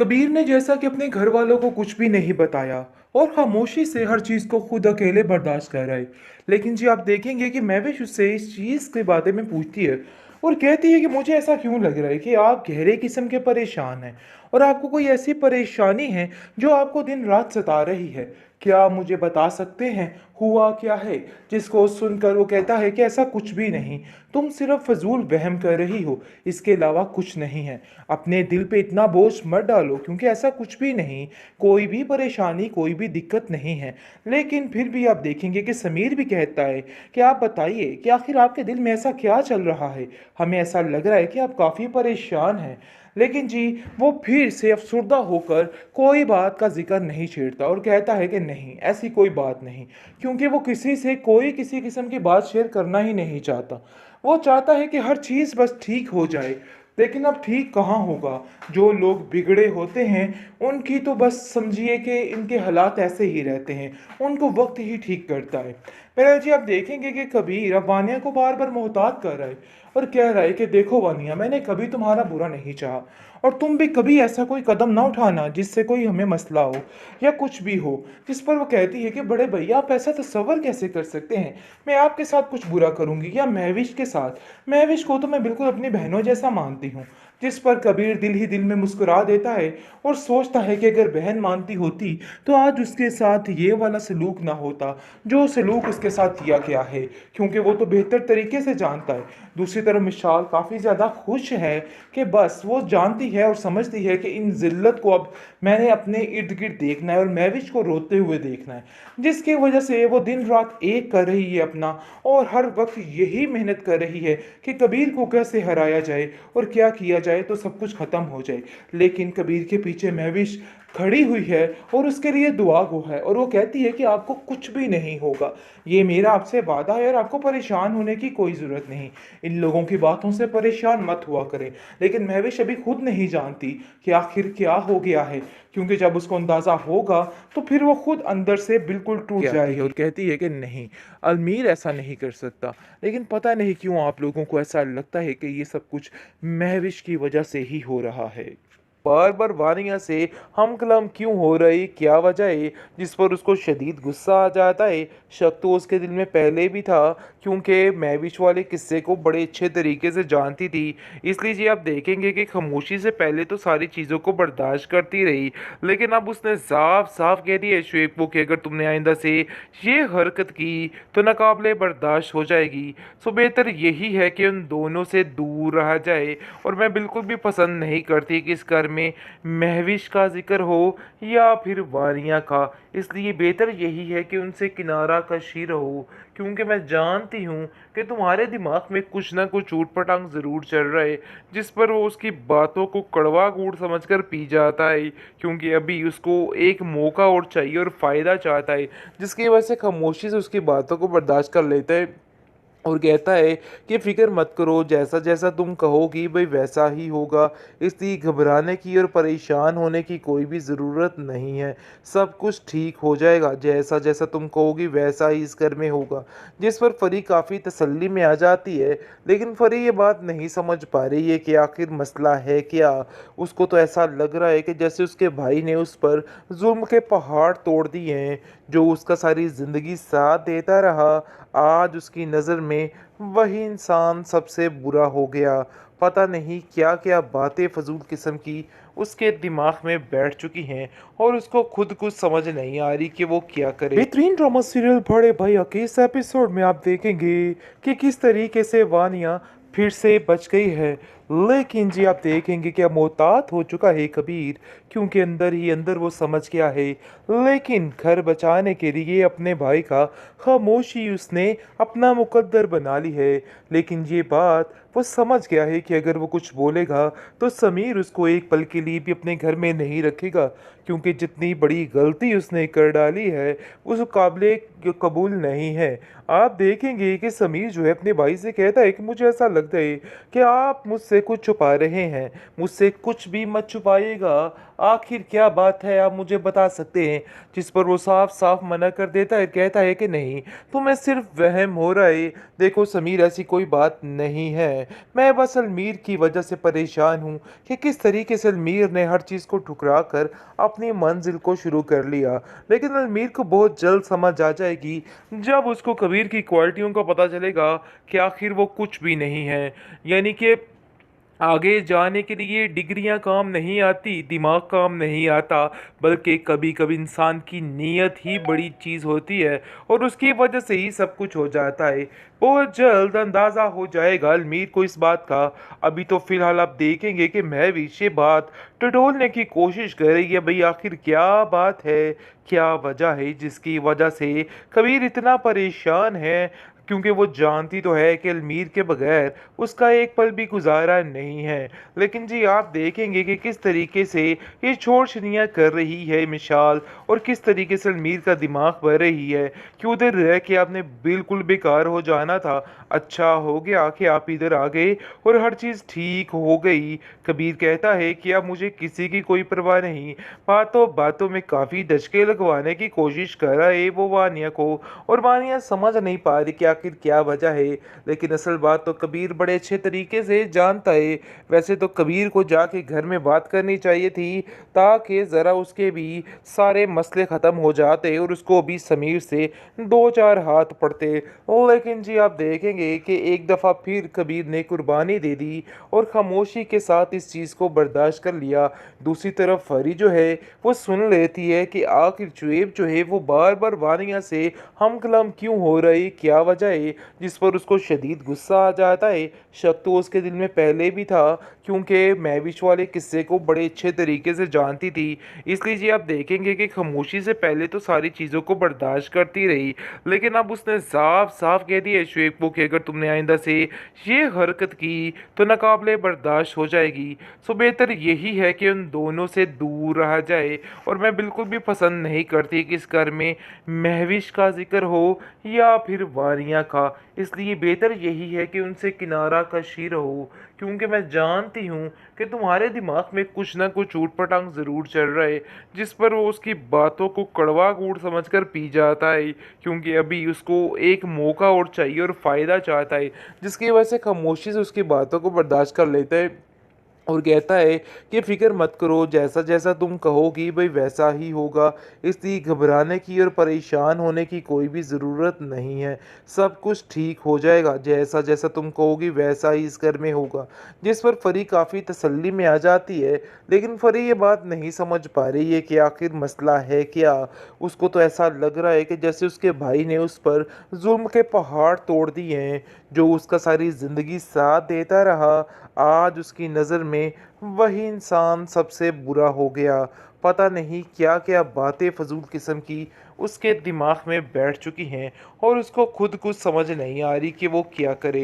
कबीर ने जैसा कि अपने घर वालों को कुछ भी नहीं बताया और खामोशी से हर चीज़ को खुद अकेले बर्दाश्त कर रहे। लेकिन जी आप देखेंगे कि महविश उससे इस चीज़ के बारे में पूछती है और कहती है कि मुझे ऐसा क्यों लग रहा है कि आप गहरे किस्म के परेशान हैं और आपको कोई ऐसी परेशानी है जो आपको दिन रात सता रही है। क्या आप मुझे बता सकते हैं हुआ क्या है? जिसको सुनकर वो कहता है कि ऐसा कुछ भी नहीं, तुम सिर्फ फजूल वहम कर रही हो, इसके अलावा कुछ नहीं है। अपने दिल पे इतना बोझ मत डालो क्योंकि ऐसा कुछ भी नहीं, कोई भी परेशानी कोई भी दिक्कत नहीं है। लेकिन फिर भी आप देखेंगे कि समीर भी कहता है कि आप बताइए कि आखिर आपके दिल में ऐसा क्या चल रहा है। हमें ऐसा लग रहा है कि आप काफ़ी परेशान हैं। लेकिन जी वो फिर से अफसुर्दा होकर कोई बात का जिक्र नहीं छेड़ता और कहता है कि नहीं, ऐसी कोई बात नहीं, क्योंकि वो किसी से कोई किसी किस्म की बात शेयर करना ही नहीं चाहता। वो चाहता है कि हर चीज़ बस ठीक हो जाए। लेकिन अब ठीक कहाँ होगा? जो लोग बिगड़े होते हैं उनकी तो बस समझिए कि इनके हालात ऐसे ही रहते हैं, उनको वक्त ही ठीक करता है। पहले जी आप देखेंगे कि कबीर अब वानिया को बार बार मोहतात कर रहा है और कह रहा है कि देखो वानिया, मैंने कभी तुम्हारा बुरा नहीं चाहा और तुम भी कभी ऐसा कोई कदम ना उठाना जिससे कोई हमें मसला हो या कुछ भी हो। जिस पर वो कहती है कि बड़े भैया, आप ऐसा तसव्वुर कैसे कर सकते हैं? मैं आपके साथ कुछ बुरा करूंगी या महविश के साथ? महविश को तो मैं बिल्कुल अपनी बहनों जैसा मानती हूँ। जिस पर कबीर दिल ही दिल में मुस्कुरा देता है और सोचता है कि अगर बहन मानती होती तो आज उसके साथ ये वाला सलूक ना होता जो सलूक उसके साथ किया गया है, क्योंकि वो तो बेहतर तरीके से जानता है। दूसरी तरफ मिशाल काफ़ी ज़्यादा खुश है कि बस वो जानती है और समझती है कि इन जिल्लत को अब मैंने अपने इर्द गिर्द देखना है और महविश को रोते हुए देखना है, जिसकी वजह से वो दिन रात एक कर रही है अपना और हर वक्त यही मेहनत कर रही है कि कबीर को कैसे हराया जाए और क्या किया जाए तो सब कुछ ख़त्म हो जाए। लेकिन कबीर के पीछे महविश खड़ी हुई है और उसके लिए दुआ गो है और वो कहती है कि आपको कुछ भी नहीं होगा, ये मेरा आपसे वादा है और आपको परेशान होने की कोई ज़रूरत नहीं। इन लोगों की बातों से परेशान मत हुआ करें। लेकिन महविश अभी खुद नहीं जानती कि आखिर क्या हो गया है, क्योंकि जब उसको अंदाज़ा होगा तो फिर वो खुद अंदर से बिल्कुल टूट जाती है और कहती है कि नहीं, अलमीर ऐसा नहीं कर सकता। लेकिन पता नहीं क्यों आप लोगों को ऐसा लगता है कि ये सब कुछ महविश की वजह से ही हो रहा है। बार बार वानिया से हम कलम क्यों हो रही, क्या वजह है जिस पर उसको शदीद गुस्सा आ जाता है। शक तो उसके दिल में पहले भी था, क्योंकि महविश वाले किस्से को बड़े अच्छे तरीके से जानती थी। इसलिए जी आप देखेंगे कि खामोशी से पहले तो सारी चीज़ों को बर्दाश्त करती रही, लेकिन अब उसने साफ साफ कह दिया है शुएब को कि अगर तुमने आइंदा से ये हरकत की तो नाकाबिले बर्दाश्त हो जाएगी। सो बेहतर यही है कि उन दोनों से दूर रहा जाए। और मैं बिल्कुल भी पसंद नहीं करती कि इस घर में महविश का जिक्र हो या फिर वानिया का। इसलिए बेहतर यही है कि उनसे किनारा कशी रहो, क्योंकि मैं जानती हूँ कि तुम्हारे दिमाग में कुछ ना कुछ ऊट पटांग ज़रूर चल रहा है, जिस पर वो उसकी बातों को कड़वा गुड़ समझकर पी जाता है, क्योंकि अभी उसको एक मौका और चाहिए और फ़ायदा चाहता है, जिसकी वजह से खामोशी से उसकी बातों को बर्दाश्त कर लेता है और कहता है कि फ़िक्र मत करो, जैसा जैसा तुम कहोगी भाई वैसा ही होगा। इसलिए घबराने की और परेशान होने की कोई भी ज़रूरत नहीं है। सब कुछ ठीक हो जाएगा, जैसा जैसा तुम कहोगी वैसा ही इस घर में होगा। जिस पर परी काफ़ी तसल्ली में आ जाती है, लेकिन परी ये बात नहीं समझ पा रही है कि आखिर मसला है क्या। उसको तो ऐसा लग रहा है कि जैसे उसके भाई ने उस पर जुल्म के पहाड़ तोड़ दिए हैं। जो उसका सारी ज़िंदगी साथ देता रहा, आज उसकी नज़र में वही इंसान सबसे बुरा हो गया। पता नहीं क्या क्या बातें फजूल किस्म की उसके दिमाग में बैठ चुकी हैं और उसको खुद कुछ समझ नहीं आ रही कि वो क्या करे। बेहतरीन ड्रामा सीरियल बड़े भैया के इस एपिसोड में आप देखेंगे कि किस तरीके से वानिया फिर से बच गई है। लेकिन जी आप देखेंगे कि अब मोहतात हो चुका है कबीर, क्योंकि अंदर ही अंदर वो समझ गया है। लेकिन घर बचाने के लिए अपने भाई का खामोशी उसने अपना मुकद्दर बना ली है। लेकिन ये बात वो समझ गया है कि अगर वो कुछ बोलेगा तो समीर उसको एक पल के लिए भी अपने घर में नहीं रखेगा, क्योंकि जितनी बड़ी गलती उसने कर डाली है उस काबिल कबूल नहीं है। आप देखेंगे कि समीर जो है अपने भाई से कहता है कि मुझे ऐसा लगता है कि आप मुझसे कुछ छुपा रहे हैं। मुझसे कुछ भी मत छुपाइएगा। आखिर क्या बात है, आप मुझे बता सकते हैं? जिस पर वो साफ-साफ मना कर देता है, कहता है कि नहीं, तुम्हें सिर्फ वहम हो रहा है। देखो समीर, ऐसी कोई बात नहीं है। मैं बस अलमीर की वजह से परेशान हूँ कि किस तरीके से अलमीर ने हर चीज़ को ठुकरा कर अपनी मंजिल को शुरू कर लिया। लेकिन अलमीर को बहुत जल्द समझ आ जाएगी, जब उसको कबीर की क्वालिटियों का पता चलेगा कि आखिर वो कुछ भी नहीं है। यानी कि आगे जाने के लिए डिग्रियां काम नहीं आती, दिमाग काम नहीं आता, बल्कि कभी-कभी इंसान की नीयत ही बड़ी चीज़ होती है और उसकी वजह से ही सब कुछ हो जाता है। बहुत जल्द अंदाज़ा हो जाएगा अलमीर को इस बात का। अभी तो फ़िलहाल आप देखेंगे कि महविश ये बात टटोलने की कोशिश कर रही है, भई आखिर क्या बात है, क्या वजह है जिसकी वजह से कबीर इतना परेशान है, क्योंकि वो जानती तो है कि अलमीर के बगैर उसका एक पल भी गुजारा नहीं है। लेकिन जी आप देखेंगे कि किस तरीके से ये छोड़-छनियाँ कर रही है मिशाल, और किस तरीके से अलमीर का दिमाग बह रही है कि उधर रह के आपने बिल्कुल बेकार हो जाना था। अच्छा हो गया कि आप इधर आ गए और हर चीज़ ठीक हो गई। कबीर कहता है कि अब मुझे किसी की कोई परवाह नहीं। बातों-बातों में काफ़ी डचके लगवाने की कोशिश कर रहा है वो वानिया को, और वानिया समझ नहीं पा रही कि आखिर क्या वजह है। लेकिन असल बात तो कबीर बड़े अच्छे तरीके से जानता है। वैसे तो कबीर को जाके घर में बात करनी चाहिए थी, ताकि ज़रा उसके भी सारे मसले ख़त्म हो जाते और उसको भी समीर से दो चार हाथ पड़ते। लेकिन जी आप देखेंगे कि एक दफ़ा फिर कबीर ने कुर्बानी दे दी और खामोशी के साथ इस चीज़ को बर्दाश्त कर लिया। दूसरी तरफ फरी जो है वो सुन लेती है कि आखिर शुएब जो है वो बार बार वानिया से हम कलम क्यों हो रही, क्या वजह है, जिस पर उसको शदीद गुस्सा आ जाता है। शक तो उसके दिल में पहले भी था, क्योंकि महविश वाले किस्से को बड़े अच्छे तरीके से जानती थी। इसलिए जी आप देखेंगे कि खामोशी से पहले तो सारी चीज़ों को बर्दाश्त करती रही, लेकिन अब उसने साफ साफ कह दिया शुएब को कि अगर तुमने आइंदा से ये हरकत की तो नाकाबिले बर्दाश्त हो जाएगी। सो बेहतर यही है कि उन दोनों से दूर रहा जाए, और मैं बिल्कुल भी पसंद नहीं करती कि इस घर में महविश का जिक्र हो या फिर वारियाँ का। इसलिए बेहतर यही है कि उनसे किनारा कशी रहो, क्योंकि मैं जानती हूँ कि तुम्हारे दिमाग में कुछ ना कुछ ऊट-पटांग ज़रूर चल रहा है, जिस पर वो उसकी बातों को कड़वा कूट समझकर पी जाता है, क्योंकि अभी उसको एक मौका और चाहिए और फ़ायदा चाहता है, जिसकी वजह से खामोशी से उसकी बातों को बर्दाश्त कर लेता है और कहता है कि फ़िक्र मत करो, जैसा जैसा तुम कहोगी भाई वैसा ही होगा। इसलिए घबराने की और परेशान होने की कोई भी ज़रूरत नहीं है। सब कुछ ठीक हो जाएगा, जैसा जैसा तुम कहोगी वैसा ही इस घर में होगा। जिस पर परी काफ़ी तसल्ली में आ जाती है, लेकिन परी ये बात नहीं समझ पा रही है कि आखिर मसला है क्या। उसको तो ऐसा लग रहा है कि जैसे उसके भाई ने उस पर जुल्म के पहाड़ तोड़ दिए हैं। जो उसका सारी ज़िंदगी साथ देता रहा, आज उसकी नज़र में वही इंसान सबसे बुरा हो गया। पता नहीं क्या क्या बातें फजूल किस्म की उसके दिमाग में बैठ चुकी हैं, और उसको खुद कुछ समझ नहीं आ रही कि वो क्या करे।